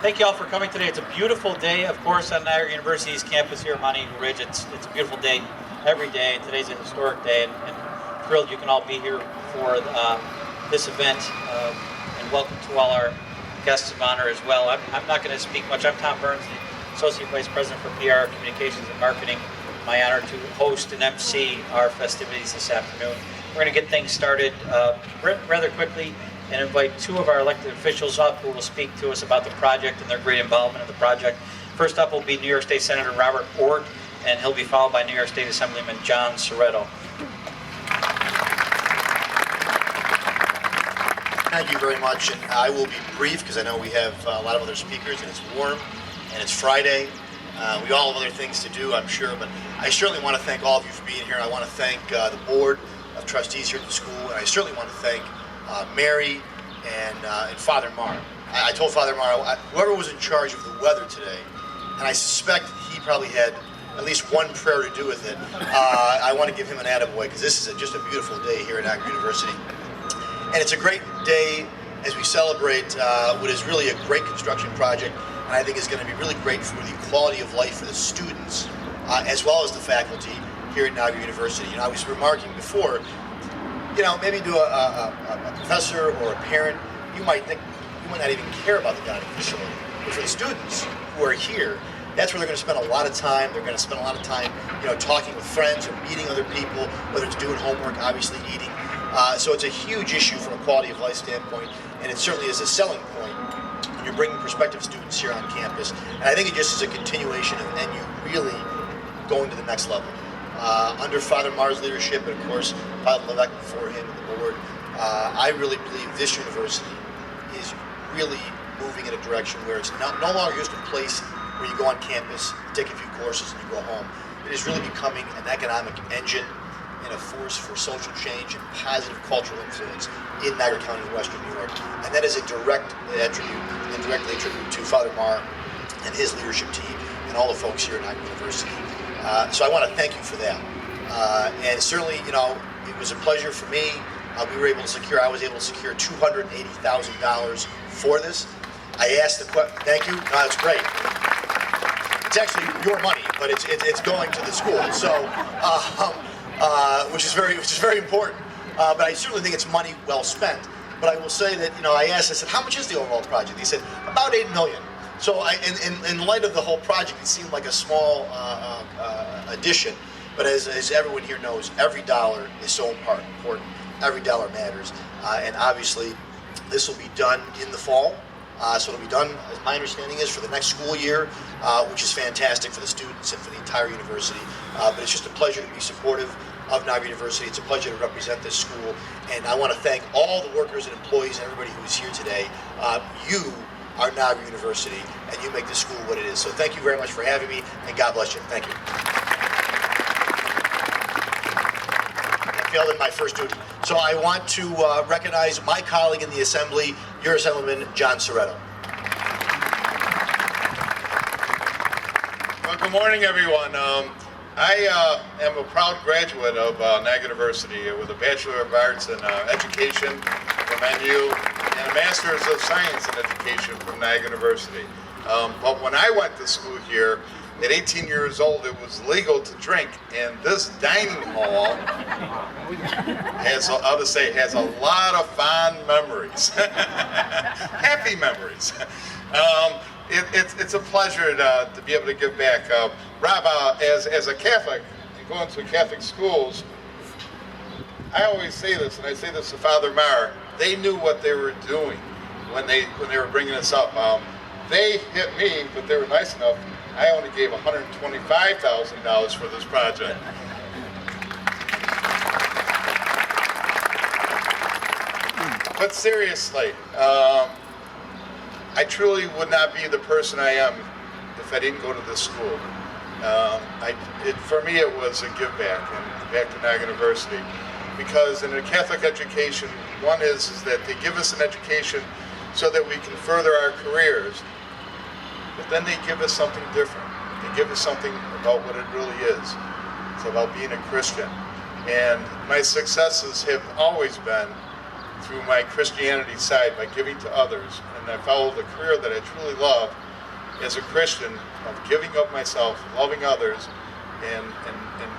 Thank you all for coming today. It's a beautiful day, of course, on Niagara University's campus here at Mount Eagle Ridge. It's a beautiful day every day, and today's a historic day, and thrilled you can all be here for this event. And welcome to all our guests of honor as well. I'm not going to speak much. I'm Tom Burns, the Associate Vice President for PR, Communications, and Marketing. My honor to host and MC our festivities this afternoon. We're going to get things started rather quickly and invite two of our elected officials up who will speak to us about the project and their great involvement in the project. First up will be New York State Senator Robert Ortt, and he'll be followed by New York State Assemblyman John Ceretto. Thank you very much, and I will be brief because I know we have a lot of other speakers, and it's warm, and it's Friday. We all have other things to do, I'm sure, but I certainly want to thank all of you for being here. I want to thank the Board of Trustees here at the school, and I certainly want to thank Mary and Father Maher. I told Father Maher, whoever was in charge of the weather today, and I suspect he probably had at least one prayer to do with it, I want to give him an attaboy because this is just a beautiful day here at Niagara University. And it's a great day as we celebrate what is really a great construction project, and I think is going to be really great for the quality of life for the students as well as the faculty here at Niagara University. You know, I was remarking before, you know, maybe to a professor or a parent, you might think you might not even care about the dining facility. But for the students who are here, that's where they're going to spend a lot of time. They're going to spend a lot of time, you know, talking with friends or meeting other people, whether it's doing homework, obviously eating. So it's a huge issue from a quality of life standpoint, and it certainly is a selling point when you're bringing prospective students here on campus. And I think it just is a continuation of NU really going to the next level. Under Father Maher's leadership, and of course, Father Levesque before him and the board, I really believe this university is really moving in a direction where it's no longer just a place where you go on campus, take a few courses, and you go home. It is really becoming an economic engine and a force for social change and positive cultural influence in Niagara County, Western New York. And that is a direct attribute, and directly attribute to Father Maher and his leadership team and all the folks here at Niagara University. So I want to thank you for that. And certainly, you know, it was a pleasure for me. I was able to secure $280,000 for this. I asked the question, thank you, that's great. It's actually your money, but it's going to the school, so, which is very important. But I certainly think it's money well spent. But I will say that, you know, I said, how much is the overall project? He said, about $8 million. So in light of the whole project, it seemed like a small addition, but as everyone here knows, every dollar is so important. Every dollar matters, and obviously this will be done in the fall. So it'll be done, as my understanding is, for the next school year, which is fantastic for the students and for the entire university. But it's just a pleasure to be supportive of Niagara University. It's a pleasure to represent this school, and I want to thank all the workers and employees and everybody who is here today. You are Niagara University, and you make this school what it is. So thank you very much for having me, and God bless you. Thank you. I failed in my first duty. So I want to recognize my colleague in the Assembly, your Assemblyman, John Ceretto. Well, good morning, everyone. I am a proud graduate of Niagara University with a Bachelor of Arts in Education from NU and a Master's of Science in Education from Niagara University. But when I went to school here, at 18 years old, it was legal to drink, and this dining hall has a lot of fond memories, happy memories. It's a pleasure to be able to give back. Rob, as a Catholic, and going to Catholic schools, I always say this, and I say this to Father Maher, they knew what they were doing when they were bringing us up. They hit me, but they were nice enough. I only gave $125,000 for this project. But seriously, I truly would not be the person I am if I didn't go to this school. For me, it was a give back, and back to Niagara University. Because in a Catholic education, one is that they give us an education so that we can further our careers. But then they give us something different. They give us something about what it really is. It's about being a Christian. And my successes have always been through my Christianity side, by giving to others and and I followed a career that I truly love as a Christian, of giving of myself, loving others, and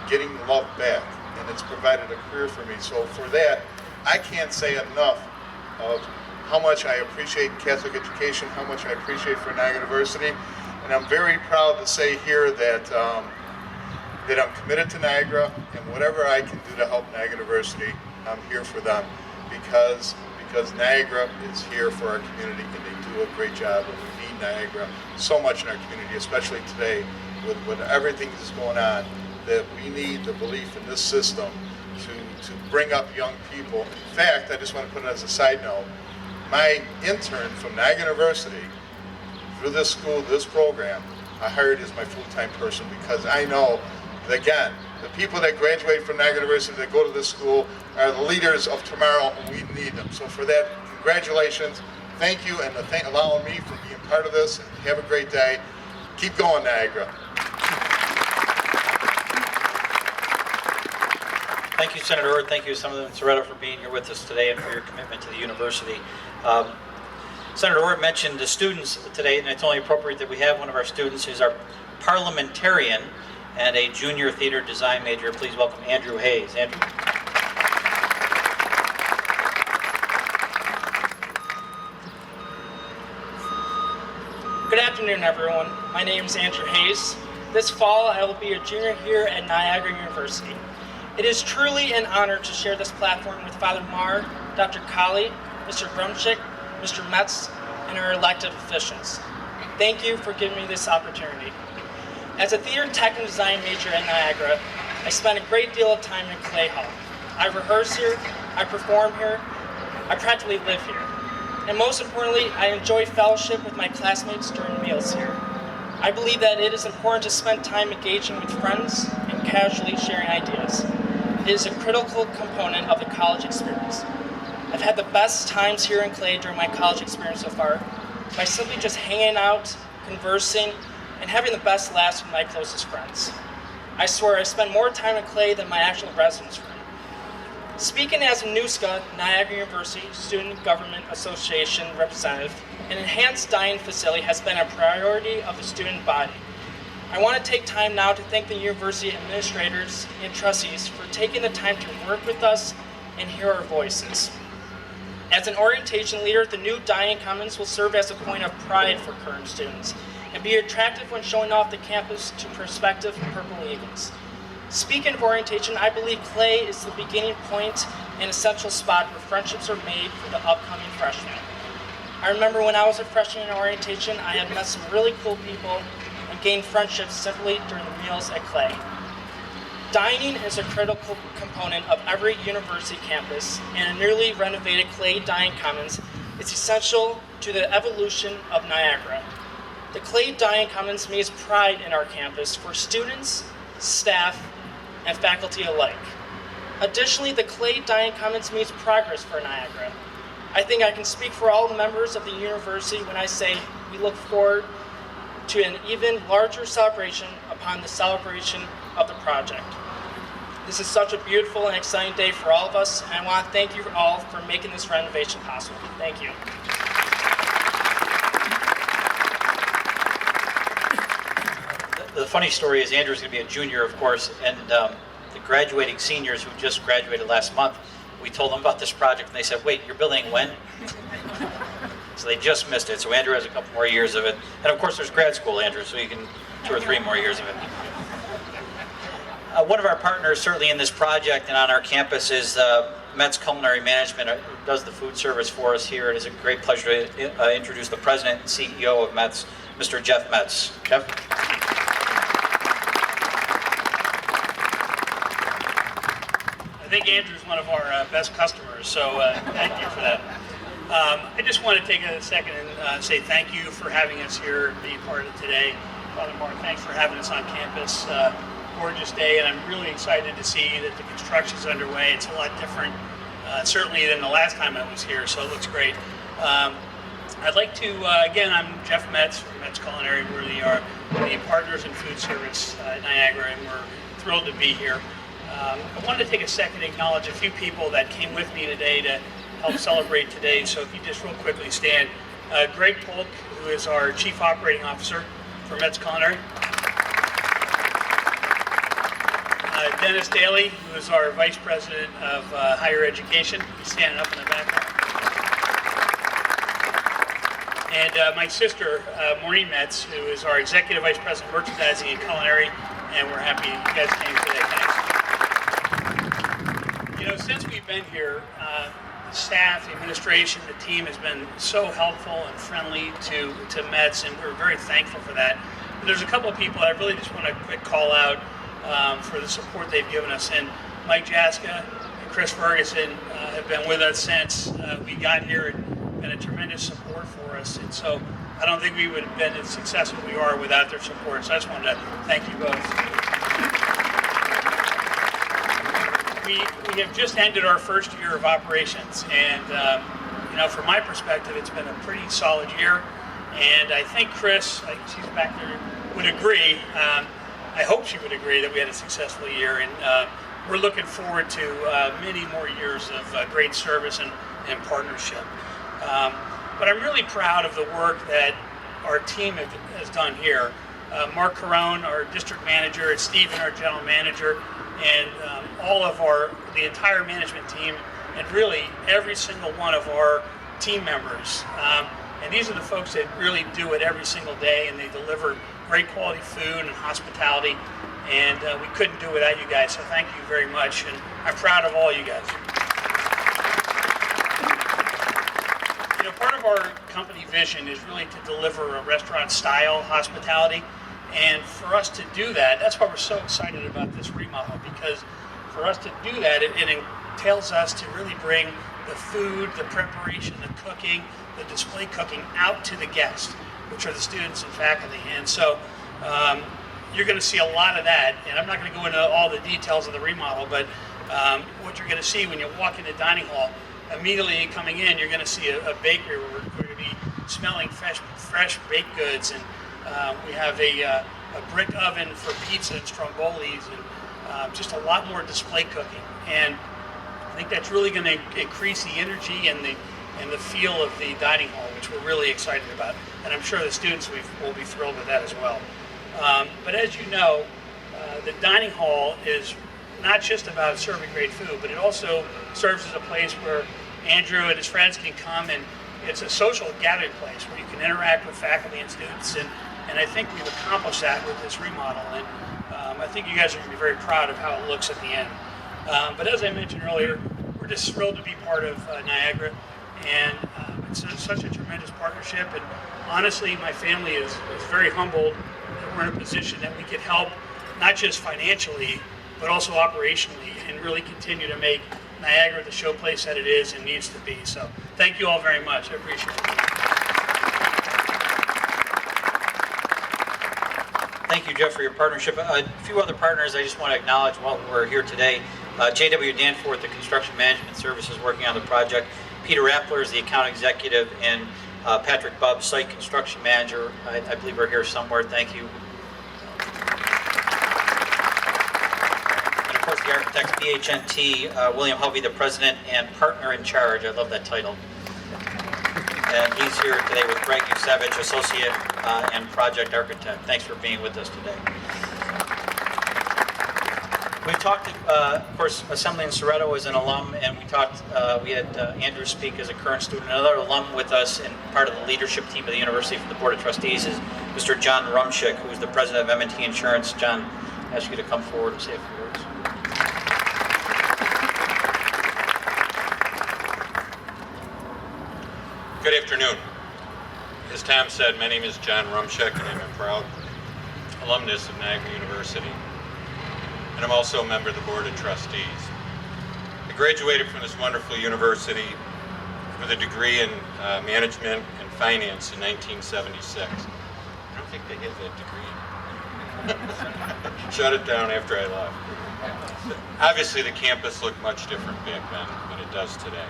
getting love back. And it's provided a career for me. So for that, I can't say enough of how much I appreciate Catholic education, how much I appreciate for Niagara University. And I'm very proud to say here that that I'm committed to Niagara, and whatever I can do to help Niagara University, I'm here for them, because Niagara is here for our community, and they do a great job, and we need Niagara so much in our community, especially today with everything that's going on, that we need the belief in this system to bring up young people. In fact, I just want to put it as a side note, my intern from Niagara University, through this school, this program, I hired as my full-time person, because I know that, again, the people that graduate from Niagara University that go to this school are the leaders of tomorrow, and we need them. So for that, congratulations, thank you, and allowing me for being part of this, and have a great day. Keep going, Niagara. Thank you, Senator Ortt. Thank you, Assemblyman Ceretto, for being here with us today and for your commitment to the university. Senator Ortt mentioned the students today, and it's only appropriate that we have one of our students who's our parliamentarian and a junior theater design major. Please welcome Andrew Hayes. Andrew. Good afternoon, everyone. My name is Andrew Hayes. This fall, I will be a junior here at Niagara University. It is truly an honor to share this platform with Father Maher, Dr. Colley, Mr. Rumschik, Mr. Metz, and our elected officials. Thank you for giving me this opportunity. As a theater tech and design major at Niagara, I spent a great deal of time in Clet Hall. I rehearse here, I perform here, I practically live here. And most importantly, I enjoy fellowship with my classmates during meals here. I believe that it is important to spend time engaging with friends and casually sharing ideas. It is a critical component of the college experience. I've had the best times here in Clet during my college experience so far by simply just hanging out, conversing, and having the best laughs with my closest friends. I swear I spend more time in Clet than my actual residence room. Speaking as a NUSCA, Niagara University Student Government Association representative, an enhanced dining facility has been a priority of the student body. I want to take time now to thank the university administrators and trustees for taking the time to work with us and hear our voices. As an orientation leader, the new Dining Commons will serve as a point of pride for current students and be attractive when showing off the campus to prospective Purple Eagles. Speaking of orientation, I believe Clet is the beginning point and essential spot where friendships are made for the upcoming freshmen. I remember when I was a freshman in orientation, I had met some really cool people and gained friendships simply during the meals at Clet. Dining is a critical component of every university campus, and a newly renovated Clet Dining Commons is essential to the evolution of Niagara. The Clet Dining Commons means pride in our campus for students, staff, and faculty alike. Additionally, the Clet Dining Commons means progress for Niagara. I think I can speak for all the members of the university when I say we look forward to an even larger celebration upon the celebration of the project. This is such a beautiful and exciting day for all of us, and I want to thank you all for making this renovation possible. Thank you. The funny story is Andrew's going to be a junior, of course, and the graduating seniors who just graduated last month, we told them about this project, and they said, wait, you're building when? So they just missed it. So Andrew has a couple more years of it. And of course, there's grad school, Andrew, so you can 2 or 3 more years of it. One of our partners, certainly in this project and on our campus, is Metz Culinary Management, who does the food service for us here. It is a great pleasure to introduce the president and CEO of Metz, Mr. Jeff Metz. Jeff? I think Andrew's one of our best customers, so thank you for that. I just want to take a second and say thank you for having us here and being part of today. Father Maher, thanks for having us on campus. Gorgeous day, and I'm really excited to see that the construction's underway. It's a lot different, certainly than the last time I was here, so it looks great. I'd like to, again, I'm Jeff Metz from Metz Culinary. We're the partners in food service at Niagara, and we're thrilled to be here. I wanted to take a second to acknowledge a few people that came with me today to help celebrate today. So if you just real quickly stand. Greg Polk, who is our Chief Operating Officer for Metz Culinary. Dennis Daly, who is our Vice President of Higher Education. He's standing up in the back. And my sister, Maureen Metz, who is our Executive Vice President of Merchandising and Culinary, and we're happy you guys came today. Thanks. You know, since we've been here, the staff, the administration, the team has been so helpful and friendly to Metz, and we're very thankful for that. But there's a couple of people I really just want to quick call out for the support they've given us. And Mike Jaska and Chris Ferguson have been with us since we got here and been a tremendous support for us. And so I don't think we would have been as successful as we are without their support. So I just wanted to thank you both. We have just ended our first year of operations, and you know, from my perspective, it's been a pretty solid year. And I think Chris, she's back there, would agree. I hope she would agree that we had a successful year, and we're looking forward to many more years of great service and partnership. But I'm really proud of the work that our team has done here. Mark Carone, our district manager, Stephen, our general manager, and all of the entire management team, and really every single one of our team members. And these are the folks that really do it every single day, and they deliver great quality food and hospitality, and we couldn't do it without you guys, so thank you very much, and I'm proud of all you guys. You know, part of our company vision is really to deliver a restaurant-style hospitality, and for us to do that, that's why we're so excited about this remodel, because for us to do that, it entails us to really bring the food, the preparation, the cooking, the display cooking out to the guests, which are the students and faculty. And so you're going to see a lot of that, and I'm not going to go into all the details of the remodel, but what you're going to see when you walk in the dining hall, immediately coming in, you're going to see a bakery where we're going to be smelling fresh baked goods, and we have a brick oven for pizza and strombolis, and just a lot more display cooking. And I think that's really going to increase the energy and the feel of the dining hall, which we're really excited about. And I'm sure the students will be thrilled with that as well. But as you know, the dining hall is not just about serving great food, but it also serves as a place where Andrew and his friends can come, and it's a social gathering place where you can interact with faculty and students. And I think we've accomplished that with this remodel. And I think you guys are going to be very proud of how it looks at the end. But as I mentioned earlier, we're just thrilled to be part of Niagara, and it's such a tremendous partnership. And honestly, my family is very humbled that we're in a position that we could help, not just financially, but also operationally, and really continue to make Niagara the showplace that it is and needs to be. So thank you all very much. I appreciate it. Thank you, Jeff, for your partnership. A few other partners I just want to acknowledge while we're here today. J.W. Danforth, the Construction Management Services, working on the project. Peter Rappler is the account executive, and Patrick Bubb, Site Construction Manager. I believe we're here somewhere. Thank you. And of course, the architects, BHNT, William Hovey, the President and Partner in Charge. I love that title. And he's here today with Greg Yusevich, Associate and Project Architect. Thanks for being with us today. We talked, of course, Assemblyman Ceretto is an alum, and we had Andrew speak as a current student. Another alum with us and part of the leadership team of the University for the Board of Trustees is Mr. John Rumschik, who is the president of M&T Insurance. John, I ask you to come forward and say a few words. Good afternoon. As Tom said, my name is John Rumschik, and I'm a proud alumnus of Niagara University. And I'm also a member of the Board of Trustees. I graduated from this wonderful university with a degree in Management and Finance in 1976. I don't think they get that degree. Shut it down after I left. Obviously, the campus looked much different back then than it does today.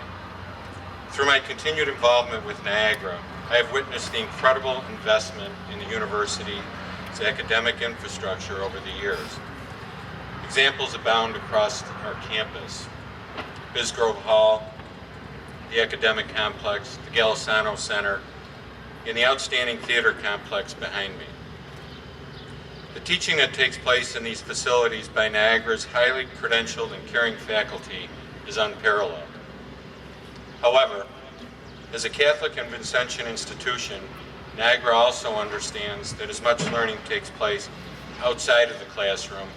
Through my continued involvement with Niagara, I have witnessed the incredible investment in the university's academic infrastructure over the years. Examples abound across our campus. Bisgrove Hall, the Academic Complex, the Golisano Center, in the outstanding theater complex behind me. The teaching that takes place in these facilities by Niagara's highly credentialed and caring faculty is unparalleled. However, as a Catholic and Vincentian institution, Niagara also understands that as much learning takes place outside of the classroom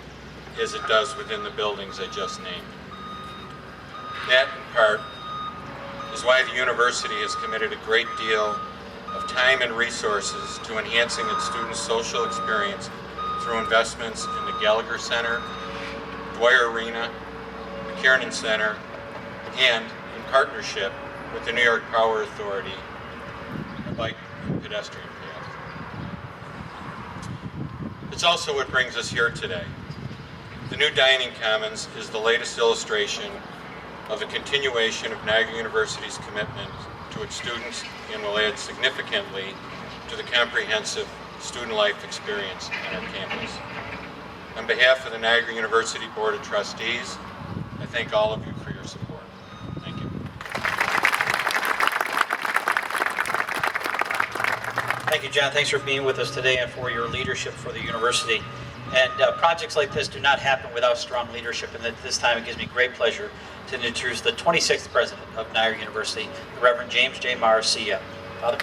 as it does within the buildings I just named. That, in part, is why the university has committed a great deal of time and resources to enhancing its students' social experience through investments in the Gallagher Center, Dwyer Arena, the Kiernan Center, and in partnership with the New York Power Authority, a bike and pedestrian path. It's also what brings us here today. The new Dining Commons is the latest illustration of a continuation of Niagara University's commitment to its students and will add significantly to the comprehensive student life experience on our campus. On behalf of the Niagara University Board of Trustees, I thank all of you for your support. Thank you. Thank you, John. Thanks for being with us today and for your leadership for the university. And projects like this do not happen without strong leadership, and at this time it gives me great pleasure to introduce the 26th president of Niagara University, the Reverend James J. Maher, CM. Father.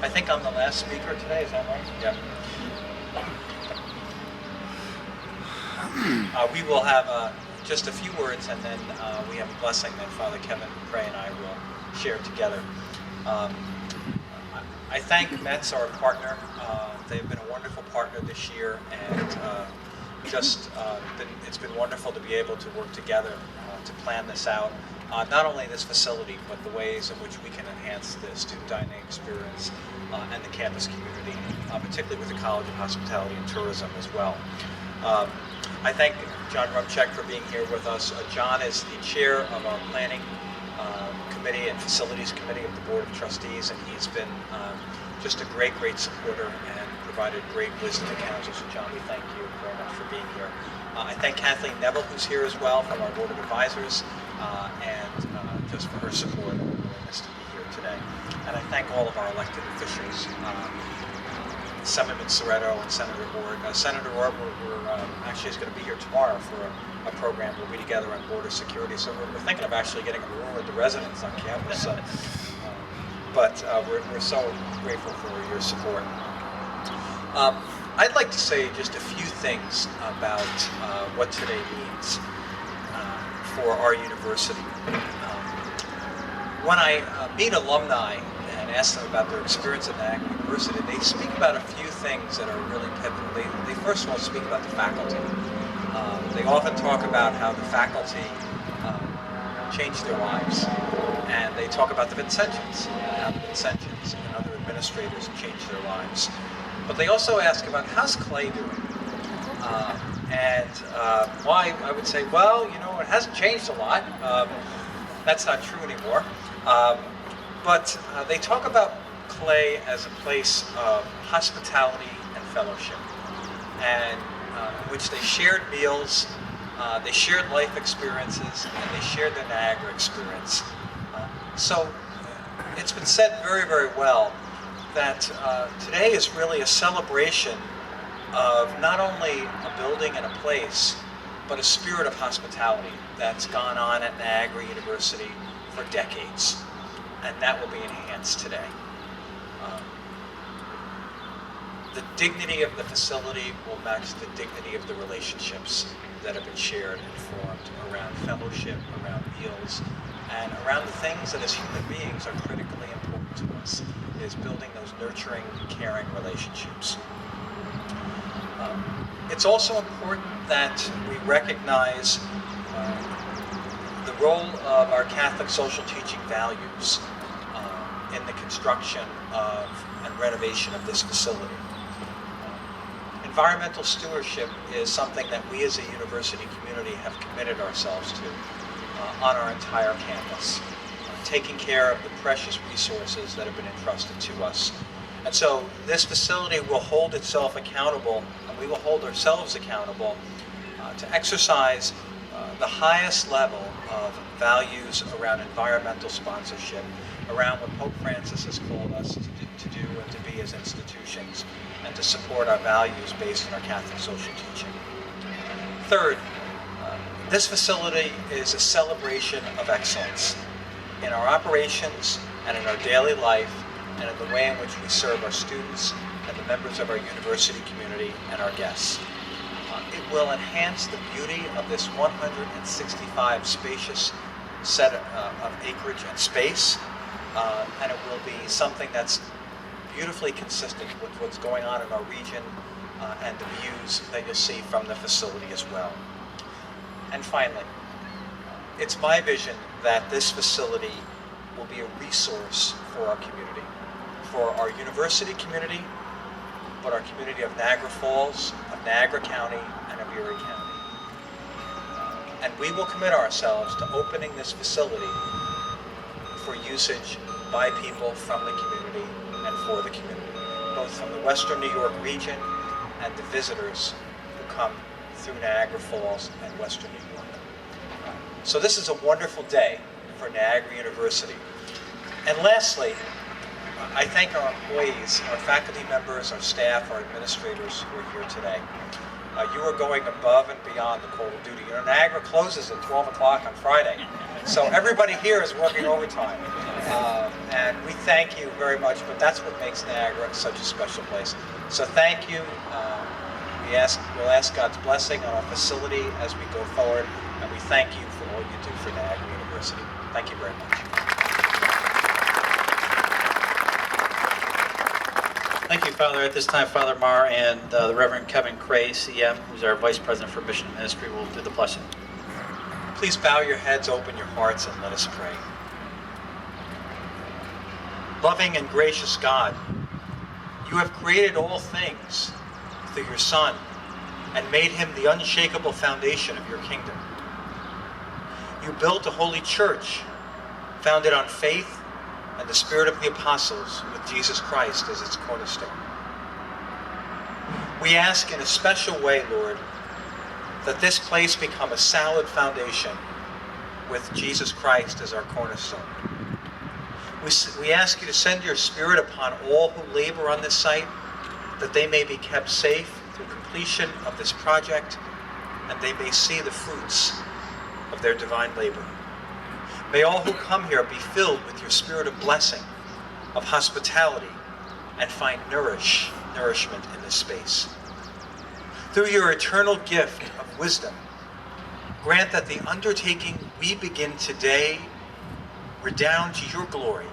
I think I'm the last speaker today, is that right? Yeah. We will have just a few words, and then we have a blessing that Father Kevin Pray and I will share together. I thank Metz, our partner. They've been a wonderful partner this year, and it's been wonderful to be able to work together to plan this out. Not only this facility, but the ways in which we can enhance the student dining experience and the campus community, particularly with the College of Hospitality and Tourism as well. I thank John Rumschik for being here with us. John is the chair of our planning committee and facilities committee of the Board of Trustees, and he's been just a great supporter and provided great wisdom and counsel. So John, we thank you very much for being here. I thank Kathleen Neville, who's here as well from our Board of Advisors, and just for her support and willingness to be here today. And I thank all of our elected officials, Assemblyman Ceretto and Senator Ortt. Senator Ortt, actually is going to be here tomorrow for a program. We'll be together on border security, so we're thinking of actually getting a room with the residents on campus. But we're so grateful for your support. I'd like to say just a few things about what today means for our university. When I meet alumni and ask them about their experience at Niagara University, they speak about a few things that are really pivotal. They first of all speak about the faculty. They often talk about how the faculty changed their lives. And they talk about the Vincentians, and how the Vincentians and other administrators changed their lives. But they also ask about, how's Clay doing? Why I would say, well, it hasn't changed a lot. That's not true anymore. But they talk about Clay as a place of hospitality and fellowship, and in which they shared meals, they shared life experiences, and they shared the Niagara experience. So it's been said very well that today is really a celebration of not only a building and a place, but a spirit of hospitality that's gone on at Niagara University for decades, and that will be enhanced today. The dignity of the facility will match the dignity of the relationships that have been shared and formed around fellowship, around meals, and around the things that as human beings are critically important to us, is building those nurturing, caring relationships. It's also important that we recognize the role of our Catholic social teaching values in the construction of and renovation of this facility. Environmental stewardship is something that we as a university community have committed ourselves to on our entire campus, taking care of the precious resources that have been entrusted to us. And so this facility will hold itself accountable, and we will hold ourselves accountable to exercise the highest level of values around environmental sponsorship, around what Pope Francis has called us to do and to be as institutions, and to support our values based on our Catholic social teaching. Third, this facility is a celebration of excellence in our operations and in our daily life and in the way in which we serve our students and the members of our university community and our guests. It will enhance the beauty of this 165 spacious set of acreage and space, and it will be something that's beautifully consistent with what's going on in our region and the views that you'll see from the facility as well. And finally, it's my vision that this facility will be a resource for our community, for our university community, but our community of Niagara Falls, of Niagara County, and of Erie County. And we will commit ourselves to opening this facility for usage by people from the community and for the community, both from the Western New York region and the visitors who come through Niagara Falls and Western New York. So this is a wonderful day for Niagara University. And lastly, I thank our employees, our faculty members, our staff, our administrators who are here today. You are going above and beyond the call of duty. You know, Niagara closes at 12 o'clock on Friday, so everybody here is working overtime. And we thank you very much, but that's what makes Niagara such a special place. So thank you. We'll ask God's blessing on our facility as we go forward, and we thank you for all you do for Niagara University. Thank you very much. Thank you, Father. At this time, Father Maher and the Reverend Kevin Cray, CM, who's our Vice President for Mission and Ministry, will do the blessing. Please bow your heads, open your hearts, and let us pray. Loving and gracious God, you have created all things through your Son and made him the unshakable foundation of your kingdom. You built a holy church founded on faith and the spirit of the apostles with Jesus Christ as its cornerstone. We ask in a special way, Lord, that this place become a solid foundation with Jesus Christ as our cornerstone. We ask you to send your spirit upon all who labor on this site, that they may be kept safe through completion of this project, and they may see the fruits of their divine labor. May all who come here be filled with your spirit of blessing, of hospitality, and find nourishment in this space. Through your eternal gift of wisdom, grant that the undertaking we begin today redound to your glory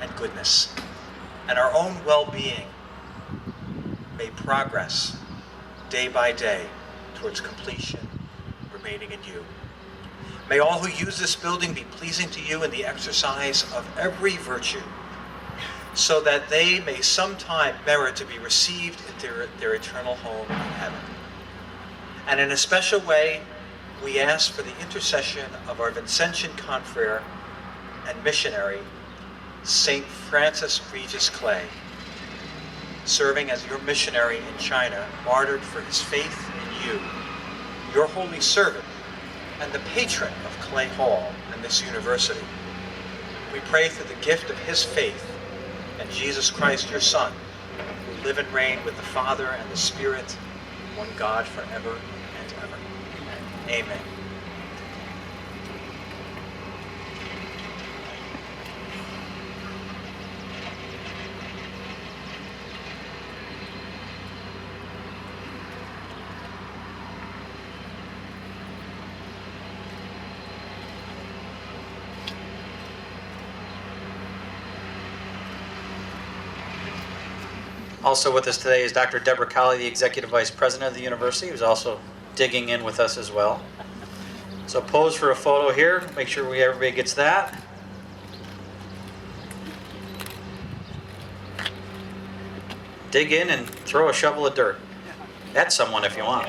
and goodness, and our own well-being may progress day by day towards completion, remaining in you. May all who use this building be pleasing to you in the exercise of every virtue, so that they may sometime merit to be received into their eternal home in heaven. And in a special way, we ask for the intercession of our Vincentian confrere and missionary, St. Francis Regis Clay, serving as your missionary in China, martyred for his faith in you, your holy servant, and the patron of Clet Hall and this university. We pray through the gift of his faith and Jesus Christ, your Son, who live and reign with the Father and the Spirit, one God forever and ever. Amen. Also with us today is Dr. Deborah Colley, the Executive Vice President of the University, who's also digging in with us as well. So pose for a photo here. Make sure everybody gets that. Dig in and throw a shovel of dirt at someone if you want.